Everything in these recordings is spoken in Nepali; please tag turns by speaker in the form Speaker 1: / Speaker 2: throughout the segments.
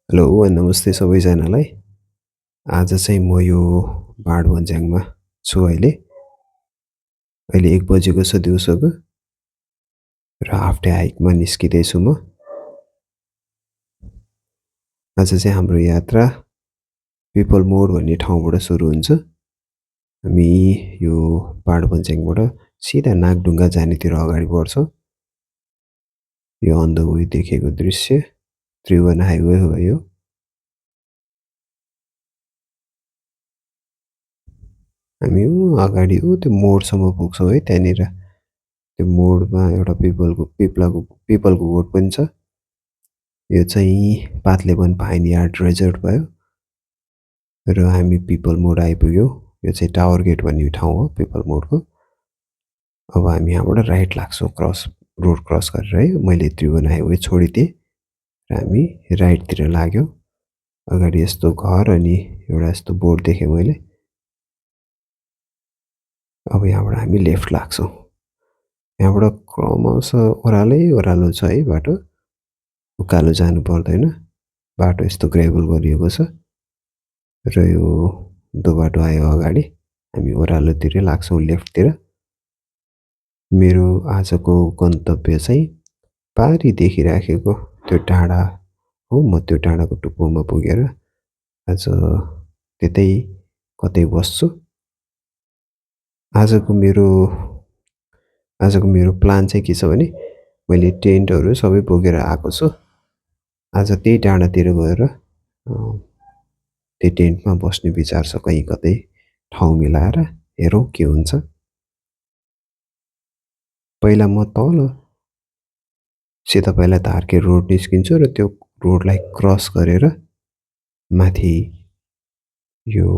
Speaker 1: हेलो नमस्ते सबैजनालाई। आज चाहिँ म यो बाणभञ्ज्याङमा छु अहिले। अहिले 1 बजेको छ दिउँसोको र हाफ डे हाइकमा निस्किँदैछु म। आज चाहिँ हाम्रो यात्रा पिपल मोड भन्ने ठाउँबाट सुरु हुन्छ। हामी यो बाणभञ्ज्याङबाट सिधा नागढुङ्गा जानेतिर अगाडि बढ्छौँ। यो अन द वे देखेको दृश्य त्रिभुवन हाइवे हो यो। हामी अगाडि त्यो मोडसम्म पुग्छौँ है त्यहाँनिर। त्यो मोडमा एउटा पिपलको बोट पनि छ। यो चाहिँ पाथलेबन पाइन यार्ड रिजर्ट भयो र हामी पिपल मोड आइपुग्यौँ। यो चाहिँ टावर गेट भन्ने ठाउँ हो पिपल मोडको। अब हामी यहाँबाट राइट लाग्छौँ रोड क्रस गरेर है। मैले त्रिभुवन हाइवे छोडिदिएँ र हामी राइटतिर लाग्यौँ। अगाडि यस्तो घर अनि एउटा यस्तो बोर्ड देखेँ मैले। अब यहाँबाट हामी लेफ्ट लाग्छौँ। यहाँबाट क्रमशः ओह्रालो छ है बाटो। उकालो जानु पर्दैन। बाटो यस्तो ग्रेभल गरिएको छ र यो दो बाटो आयो अगाडि। हामी ओह्रालोतिरै लाग्छौँ लेफ्टतिर। मेरो आजको गन्तव्य चाहिँ पारी देखिराखेको त्यो डाँडा हो। म त्यो डाँडाको टुप्पोमा पुगेर आज त्यतै कतै बस्छु। आजको मेरो आजको मेरो प्लान चाहिँ के छ भने मैले टेन्टहरू सबै बोकेर आएको छु। आज त्यही डाँडातिर गएर त्यो टेन्टमा बस्ने विचार छ। कहीँ कतै ठाउँ मिलाएर हेरौँ के हुन्छ। पहिला म तल सिधा पहिला धार्के रोड निस्किन्छु र त्यो रोडलाई क्रस गरेर माथि यो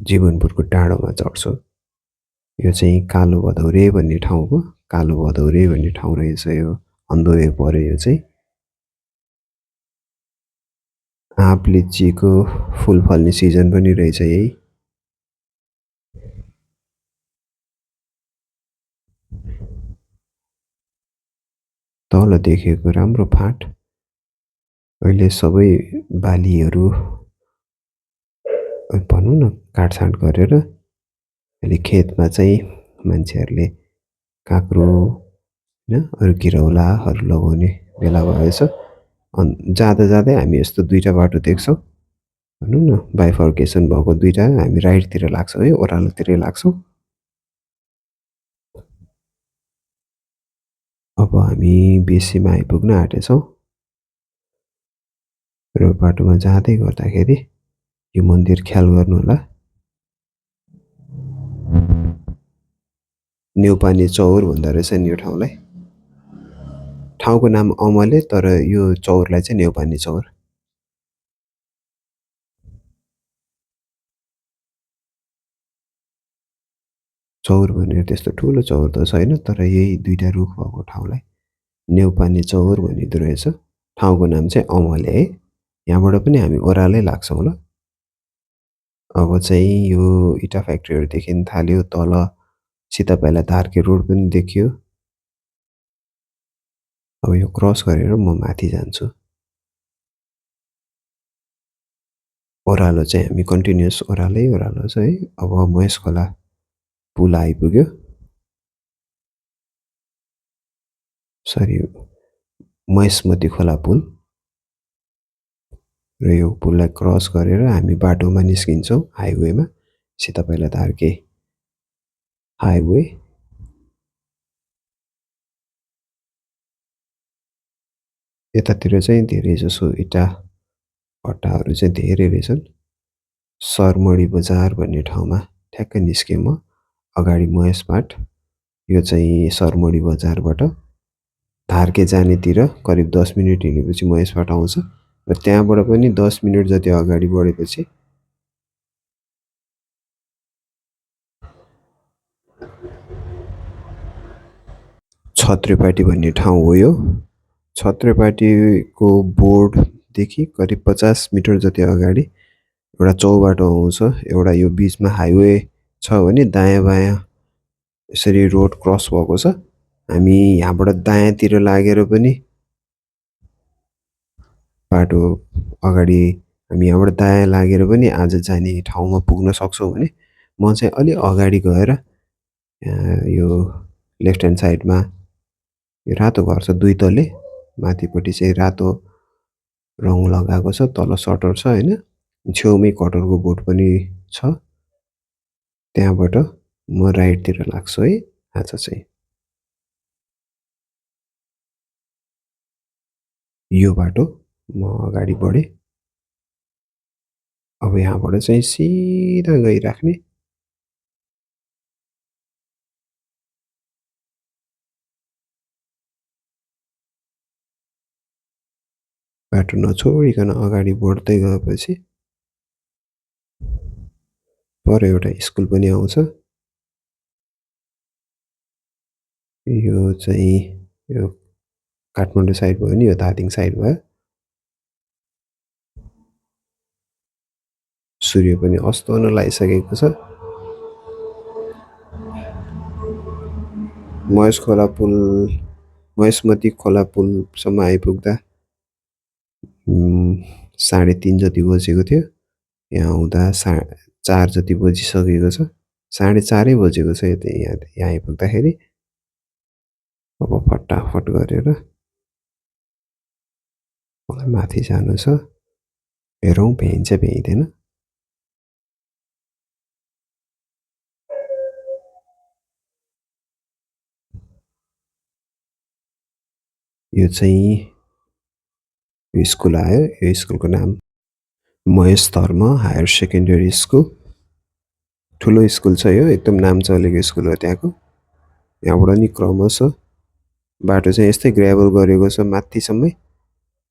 Speaker 1: जीवनपुरको डाँडोमा चढ्छु। यो चाहिँ कालो भदौरे भन्ने ठाउँ हो। कालो भदौरे भन्ने ठाउँ रहेछ यो। अन द वे पऱ्यो यो चाहिँ। आँप लिचीको फुल फल्ने सिजन पनि रहेछ यही। तल देखेको राम्रो फाँट। अहिले सबै बालीहरू भनौँ न काटछाँट गरेर अहिले खेतमा चाहिँ मान्छेहरूले काँक्रो होइन अरू किरौलाहरू लगाउने बेला भएछ। जाँदा जाँदै हामी यस्तो दुईवटा बाटो देख्छौँ। भनौँ न बाइफर्केसन भएको दुईवटा। हामी राइटतिर लाग्छौँ है, ओह्रालोतिरै लाग्छौँ। अब हामी बेसीमा आइपुग्न आँटेछौँ र बाटोमा जाँदै गर्दाखेरि यो मन्दिर ख्याल गर्नुहोला। न्यौपाने चौर भन्दो रहेछ नि यो ठाउँलाई। ठाउँको नाम अमले तर यो चौरलाई चाहिँ न्यौपाने चौर। चौर भनेर त्यस्तो ठुलो चौर त छैन तर यही दुईवटा रुख भएको ठाउँलाई न्यौपाने चौर भनिँदो रहेछ। ठाउँको नाम चाहिँ अमले है। यहाँबाट पनि हामी ओह्रालै लाग्छौँ ल। अब चाहिँ यो इटा फ्याक्ट्रीहरू देखिन थाल्यो। तल सिधा पाइला धार्के रोड पनि देखियो। अब यो क्रस गरेर म माथि जान्छु। ओह्रालो चाहिँ हामी कन्टिन्युस ओह्रालो छ है। अब महेश खोला पुल आइपुग्यो। सरी महेशमती खोला पुल र यो पुललाई क्रस गरेर हामी बाटोमा निस्किन्छौँ हाइवेमा। सिधा पहिला धार्के हाइवे। यतातिर चाहिँ धेरै जसो इटा भट्टाहरू चाहिँ धेरै रहेछन्। सरमडी बजार भन्ने ठाउँमा ठ्याक्कै निस्केँ म। अगाडि महेशपाट। यो चाहिँ सरमडी बजारबाट धार्के जानेतिर करिब 10 मिनट हिँडेपछि महेशपाट आउँछ र त्यहाँबाट पनि 10 मिनट जति अगाडि बढेपछि छत्रेपाटी भन्ने ठाउँ हो यो। छत्रेपाटीको बोर्डदेखि करिब 50 मिटर जति अगाडि एउटा चौबाटो आउँछ। एउटा यो बिचमा हाइवे छ भने दायाँ बायाँ यसरी रोड क्रस भएको छ। हामी यहाँबाट दायाँतिर लागेर पनि बाटो अगाडि हामी यहाँबाट दायाँ लागेर पनि आज जाने ठाउँमा पुग्न सक्छौँ भने म चाहिँ अलि अगाडि गएर यो लेफ्ट ह्यान्ड साइडमा यो रातो घर छ 2 तले, माथिपट्टि चाहिँ रातो रङ लगाएको छ, तल सटर छ होइन? छेउमै कटरको बोर्ड पनि छ। त्यहाँबाट म राइटतिर लाग्छु है आज चाहिँ। यो बाटो म अगाडि बढेँ। अब यहाँबाट चाहिँ सिधा गइराख्ने। बाटो नछोडिकन अगाडि बढ्दै गएपछि पर एउटा स्कुल पनि आउँछ। यो चाहिँ यो काठमाडौँ साइड भयो नि, यो धादिङ साइड भयो। सूर्य पनि अस्त हुन लागिसकेको छ। महेशमती खोला पुलसम्म आइपुग्दा 3:30 जति बजेको थियो। यहाँ आउँदा 4 जति बजिसकेको छ। 4:30 बजेको छ यहाँ आइपुग्दाखेरि। अब फटाफट गरेर मलाई माथि जानु छ। हेरौँ भ्याइन्छ भ्याइँदैन। यो चाहिँ यो स्कुल आयो। यो स्कुलको नाम महेश धर्म हायर सेकेन्डरी स्कुल। ठुलो स्कुल छ यो, एकदम नाम चलेको स्कुल हो त्यहाँको। यहाँबाट नि क्रमशः बाटो चाहिँ यस्तै ग्राभल गरेको छ माथिसम्मै।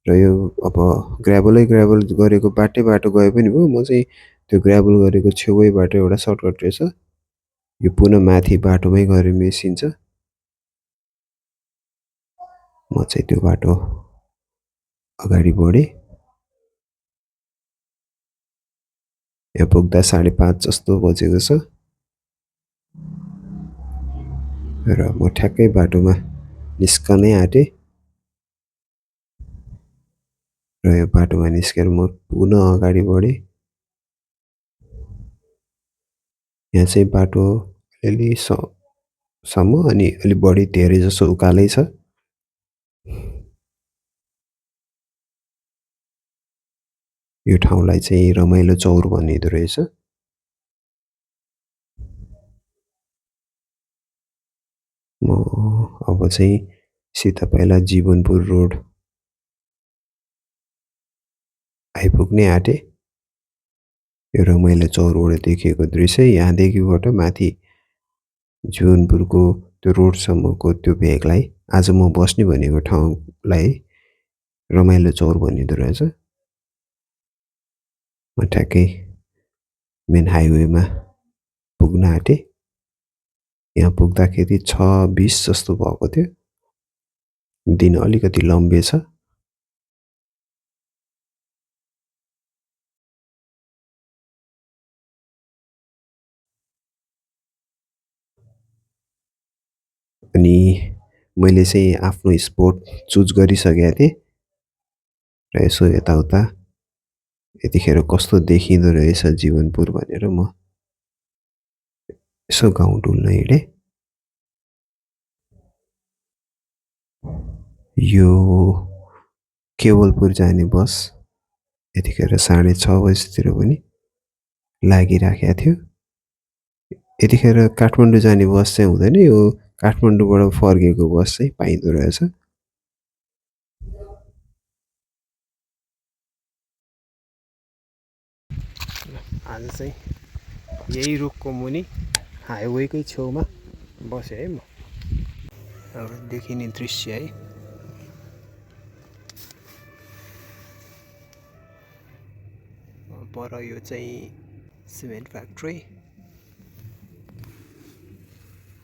Speaker 1: र यो अब ग्राभल गरेको बाटो गए पनि भयो। म चाहिँ त्यो ग्राभल गरेको छेउैबाट एउटा सर्टकट रहेछ, यो पुनः माथि बाटोमै गएर मिसिन्छ। म चाहिँ त्यो बाटो अगाडि बढेँ। यहाँ पुग्दा 5:30 जस्तो बजेको छ र म ठ्याक्कै बाटोमा निस्कनै आँटेँ। र यो बाटोमा निस्केर म पुनः अगाडि बढेँ। यहाँ चाहिँ बाटो अलि सम्म अनि अलि बढी धेरै जसो उकालै छ। यो ठाउँलाई चाहिँ रमाइलो चौर भनिँदो रहेछ। म अब चाहिँ सिधा पहिला जीवनपुर रोड आइपुग्ने आँटेँ। यो रमाइलो चौरबाट देखिएको दृश्य यहाँदेखिबाट माथि जीवनपुरको त्यो रोडसम्मको त्यो भेगलाई, आज म बस्ने भनेको ठाउँलाई रमाइलो चौर भनिँदो रहेछ। म ठ्याक्कै मेन हाइवेमा पुग्न आँटेँ। यहाँ पुग्दाखेरि 6:20 जस्तो भएको थियो। दिन अलिकति लम्बे छ। अनि मैले चाहिँ आफ्नो स्पोर्ट चुज गरिसकेको थिएँ र यसो यताउता यतिखेर कस्तो देखिँदो रहेछ जीवनपुर भनेर म यसो गाउँ डुल्न हिँडेँ। यो केवलपुर जाने बस यतिखेर 6:30 बजीतिर पनि लागिराखेको थियो। यतिखेर काठमाडौँ जाने बस चाहिँ हुँदैन, यो काठमाडौँबाट फर्केको बस चाहिँ पाइँदो रहेछ। आज चाहिँ यही रुखको मुनि हाइवेकै छेउमा बसेँ है म। अब देखिने दृश्य है। पर यो चाहिँ सिमेन्ट फ्याक्ट्री।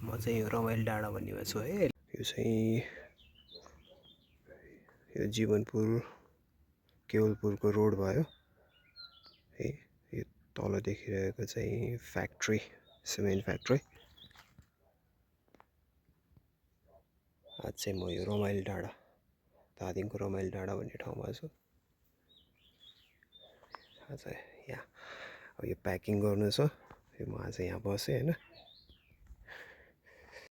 Speaker 1: म चाहिँ यो रमाइलो डाँडा भन्नेमा छु है। यो चाहिँ यो जीवनपुर केवलपुरको रोड भयो है। यो तल देखिरहेको चाहिँ फ्याक्ट्री, सिमेन्ट फ्याक्ट्री। आज चाहिँ म यो रमाइलो डाँडा, धादिङको रमाइलो डाँडा भन्ने ठाउँमा छु। आज यहाँ अब यो प्याकिङ गर्नु छ। म आज यहाँ बसेँ होइन।